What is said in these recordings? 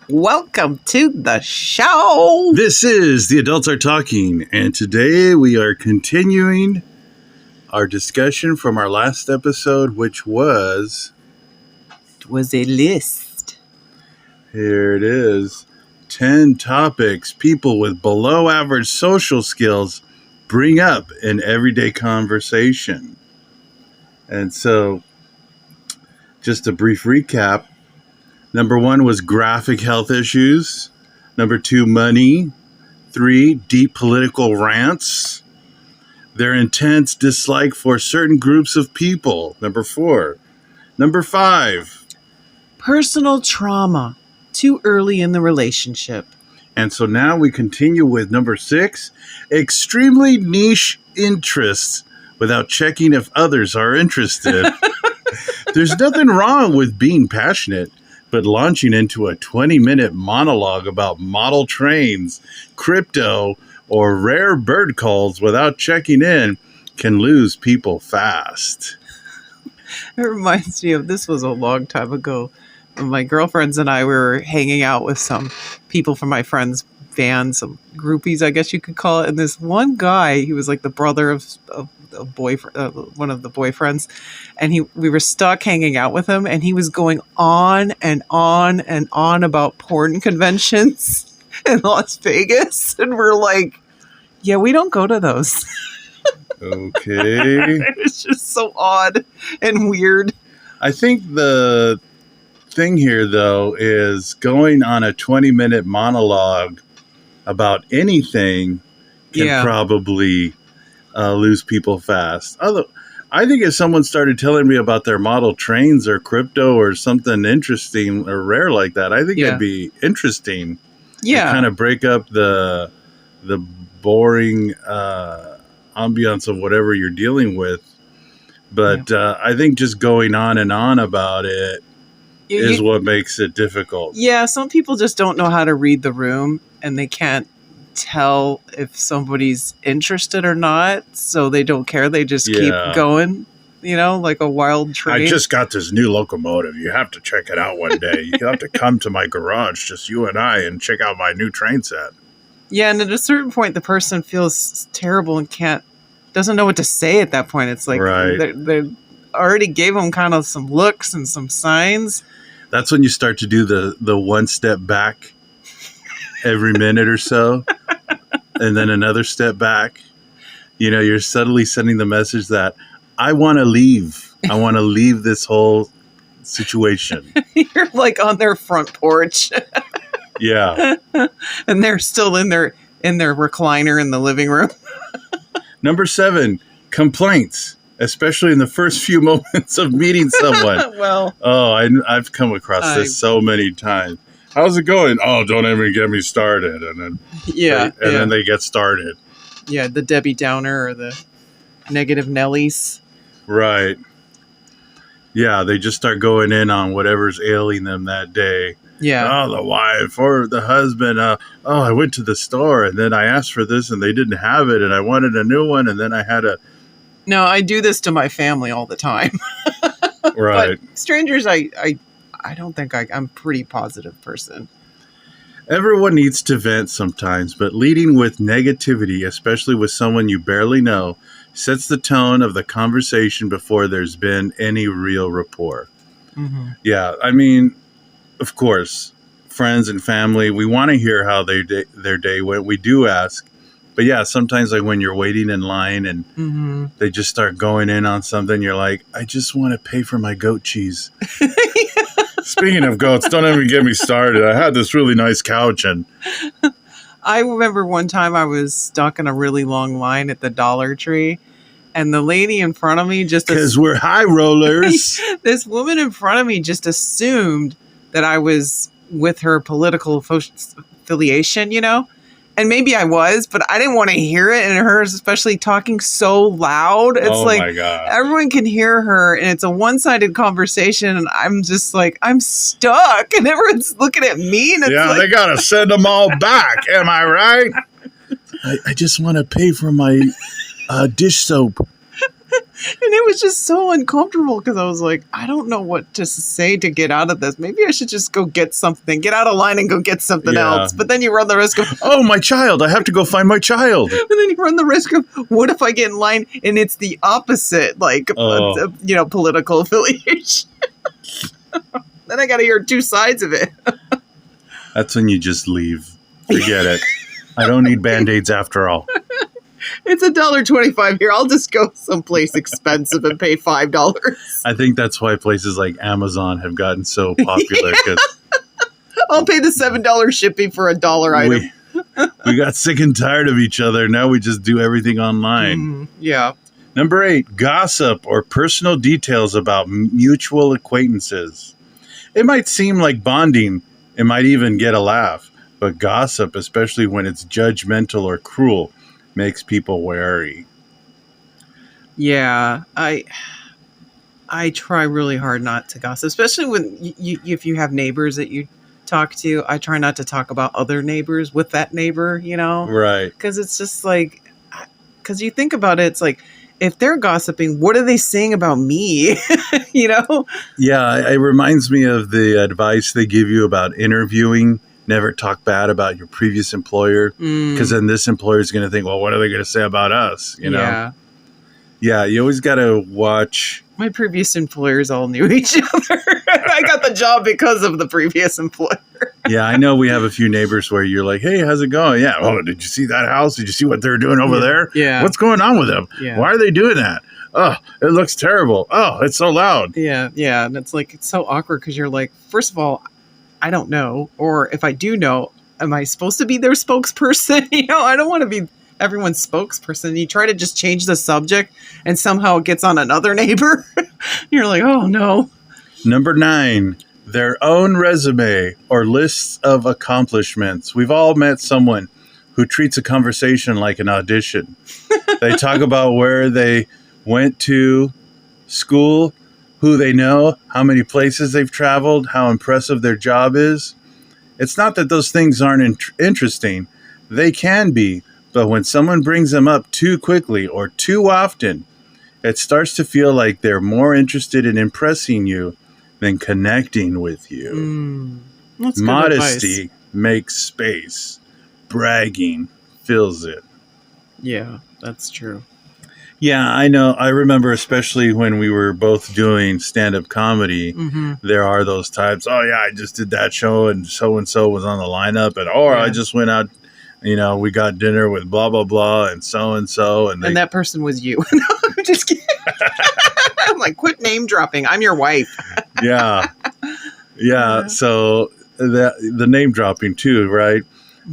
Welcome to the show. This is The Adults Are Talking, and today we are continuing our discussion from our last episode, which was... It was a list. Here it is. 10 topics people with below average social skills bring up in everyday conversation. And so, just a brief recap. Number 1 was graphic health issues. Number 2, money. 3, deep political rants. Their intense dislike for certain groups of people. Number 4. Number 5. Personal trauma. Too early in the relationship. And so now we continue with number 6. Extremely niche interests without checking if others are interested. There's nothing wrong with being passionate, but launching into a 20-minute monologue about model trains, crypto, or rare bird calls without checking in can lose people fast. It reminds me of, this was a long time ago. My girlfriends and I were hanging out with some people from my friend's band, some groupies, I guess you could call it. And this one guy, he was like the brother of a boyfriend, one of the boyfriends, and we were stuck hanging out with him, and he was going on and on and on about porn conventions in Las Vegas, and we're like, yeah, we don't go to those. Okay. It's just so odd and weird. I think the thing here, though, is going on a 20-minute monologue about anything can probably lose people fast. Although, I think if someone started telling me about their model trains or crypto or something interesting or rare like that, I think it'd be interesting. Yeah. To kind of break up the boring ambiance of whatever you're dealing with. But I think just going on and on about it is what makes it difficult. Yeah, some people just don't know how to read the room, and they can't tell if somebody's interested or not, so they don't care. They just keep going, like a wild train. I just got this new locomotive. You have to check it out one day. You have to come to my garage, just you and I, and check out my new train set. Yeah, and at a certain point, the person feels terrible and doesn't know what to say at that point. It's like they already gave them kind of some looks and some signs. That's when you start to do the one step back every minute or so, and then another step back. You're subtly sending the message that I want to leave. I want to leave this whole situation. You're like on their front porch. Yeah. And they're still in their recliner in the living room. Number 7, complaints, especially in the first few moments of meeting someone. I've come across this so many times. How's it going? Oh, don't even get me started. And then then they get started. Yeah, the Debbie Downer or the negative Nellies. Right. Yeah, they just start going in on whatever's ailing them that day. Yeah. Oh, the wife or the husband. I went to the store and then I asked for this and they didn't have it and I wanted a new one and then I had a... No, I do this to my family all the time. Right. But strangers, I don't think I'm a pretty positive person. Everyone needs to vent sometimes, but leading with negativity, especially with someone you barely know, sets the tone of the conversation before there's been any real rapport. Mm-hmm. Yeah, I mean, of course, friends and family, we want to hear how their day went. We do ask. But yeah, sometimes like when you're waiting in line and they just start going in on something, you're like, I just want to pay for my goat cheese. Speaking of goats, don't even get me started. I had this really nice couch and... I remember one time I was stuck in a really long line at the Dollar Tree and the lady in front of me just... Because we're high rollers. This woman in front of me just assumed that I was with her political affiliation, And maybe I was, but I didn't want to hear it. And her especially talking so loud. It's my God. Everyone can hear her and it's a one-sided conversation. And I'm just like, I'm stuck. And everyone's looking at me. And it's they got to send them all back. Am I right? I just want to pay for my dish soap. And it was just so uncomfortable because I was like, I don't know what to say to get out of this. Maybe I should just go get something, get out of line and go get something Yeah. else. But then you run the risk of, Oh, my child. I have to go find my child. and then you run the risk of, what if I get in line and it's the opposite, like, Oh. political affiliation? Then I got to hear two sides of it. That's when you just leave. Forget it. I don't need Band-Aids after all. It's $1.25 here. I'll just go someplace expensive and pay $5. I think that's why places like Amazon have gotten so popular because I'll pay the $7 shipping for $1 item. we got sick and tired of each other. Now we just do everything online. Yeah. Number 8, gossip or personal details about mutual acquaintances. It might seem like bonding. It might even get a laugh. But gossip, especially when it's judgmental or cruel, makes people wary. Yeah, I try really hard not to gossip, especially when if you have neighbors that you talk to. I try not to talk about other neighbors with that neighbor, Right. because it's just like, because you think about it, it's like, if they're gossiping, what are they saying about me? Yeah, it reminds me of the advice they give you about interviewing. Never talk bad about your previous employer because then this employer is going to think, well, what are they going to say about us? Yeah. Yeah, you always got to watch. My previous employers all knew each other. I got the job because of the previous employer. Yeah, I know we have a few neighbors where you're like, hey, how's it going? Yeah. Oh, did you see that house? Did you see what they're doing over there? Yeah. What's going on with them? Yeah. Why are they doing that? Oh, it looks terrible. Oh, it's so loud. Yeah, yeah. And it's like, it's so awkward because you're like, first of all, I don't know. Or if I do know, am I supposed to be their spokesperson? I don't want to be everyone's spokesperson. You try to just change the subject and somehow it gets on another neighbor. You're like, oh no. Number 9, their own resume or lists of accomplishments. We've all met someone who treats a conversation like an audition. They talk about where they went to school, who they know, how many places they've traveled, how impressive their job is. It's not that those things aren't interesting. They can be, but when someone brings them up too quickly or too often, it starts to feel like they're more interested in impressing you than connecting with you. That's good Modesty advice. makes space. Bragging fills it. Yeah, that's true. Yeah, I know. I remember, especially when we were both doing stand-up comedy, there are those types. Oh, yeah, I just did that show and so was on the lineup. And, I just went out, we got dinner with blah, blah, blah and so. And that person was you. No, I'm just kidding. I'm like, quit name dropping. I'm your wife. Yeah. So the name dropping too, right?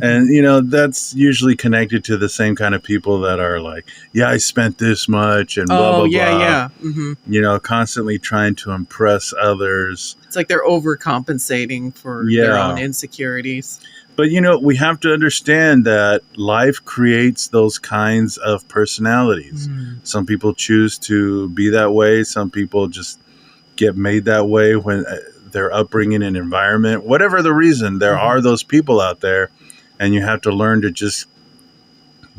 And, that's usually connected to the same kind of people that are like, yeah, I spent this much and blah, blah, yeah, blah. Yeah. Constantly trying to impress others. It's like they're overcompensating for their own insecurities. But, we have to understand that life creates those kinds of personalities. Some people choose to be that way. Some people just get made that way when their upbringing and environment, whatever the reason, there are those people out there. And you have to learn to just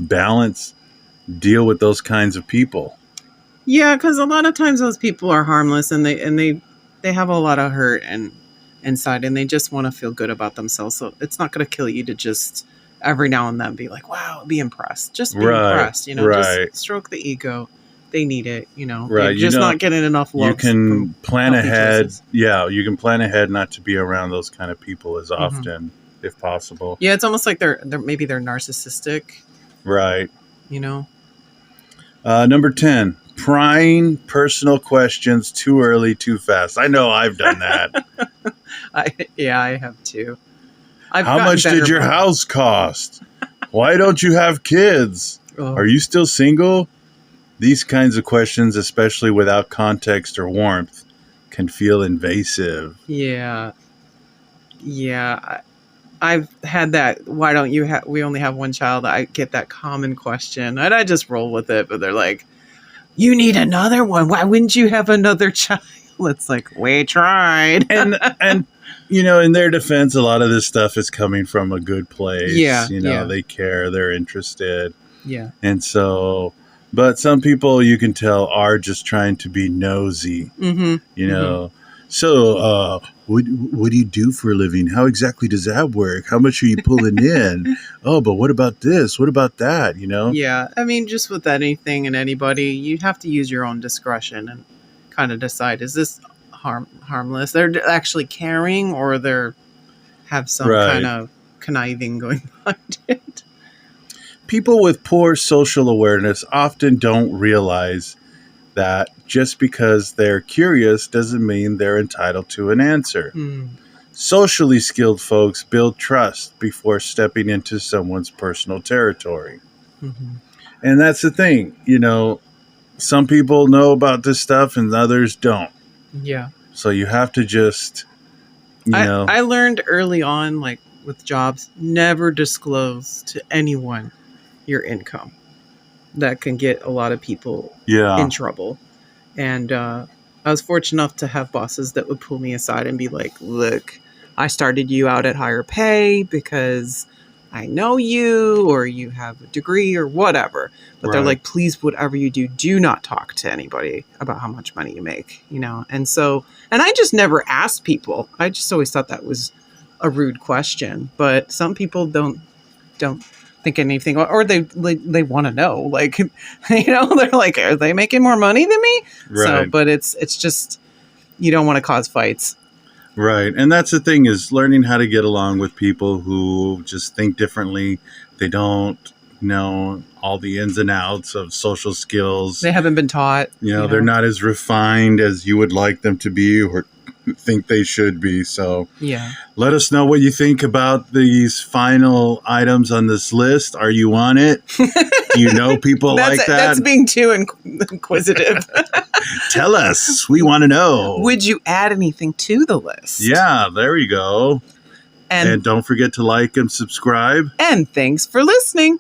deal with those kinds of people. Yeah, because a lot of times those people are harmless and they have a lot of hurt and inside and they just want to feel good about themselves. So it's not going to kill you to just every now and then be like, wow, be impressed. Just be impressed, just stroke the ego. They need it, Right. They're just not getting enough love. You can plan ahead. Yeah, you can plan ahead not to be around those kind of people as often. If possible. Yeah, it's almost like they're maybe they're narcissistic. Right. Number 10, prying personal questions too early, too fast. I know I've done that. I have too. How much did your house cost? Why don't you have kids? Are you still single? These kinds of questions, especially without context or warmth, can feel invasive. Yeah. I've had that. Why don't you have? We only have one child. I get that common question, and I just roll with it. But they're like, "You need another one. Why wouldn't you have another child?" It's like, we tried. and in their defense, a lot of this stuff is coming from a good place. Yeah, they care, they're interested. Yeah. And so, But some people you can tell are just trying to be nosy, Mm-hmm. you know. So, what do you do for a living? How exactly does that work? How much are you pulling in? Oh, but what about this? What about that? You know? Yeah, I mean, just with anything and anybody, you have to use your own discretion and kind of decide: is this harmless? They're actually caring, or they're have some Right. kind of conniving going behind it. People with poor social awareness often don't realize that just because they're curious doesn't mean they're entitled to an answer. Hmm. Socially skilled folks build trust before stepping into someone's personal territory. Mm-hmm. And that's the thing, you know, some people know about this stuff and others don't. Yeah. So you have to just, you know. I learned early on, like with jobs, never disclose to anyone your income. That can get a lot of people Yeah. in trouble. And I was fortunate enough to have bosses that would pull me aside and be like, look, I started you out at higher pay because I know you, or you have a degree or whatever. But they're Right. like, please, whatever you do not talk to anybody about how much money you make, you know? And so, and I just never asked people. I just always thought that was a rude question. But some people don't think anything, or they want to know, like, you know, they're like, are they making more money than me? Right. So, but it's just, you don't want to cause fights. Right. And that's the thing, is learning how to get along with people who just think differently. They don't know all the ins and outs of social skills. They haven't been taught. You know, they're not as refined as you would like them to be or think they should be. So Yeah. let us know what you think about these final items on this list. Are you on it? Do you know people like that? That's being too inquisitive. Tell us. We want to know. Would you add anything to the list? Yeah, there you go. And And don't forget to like and subscribe. thanks for listening.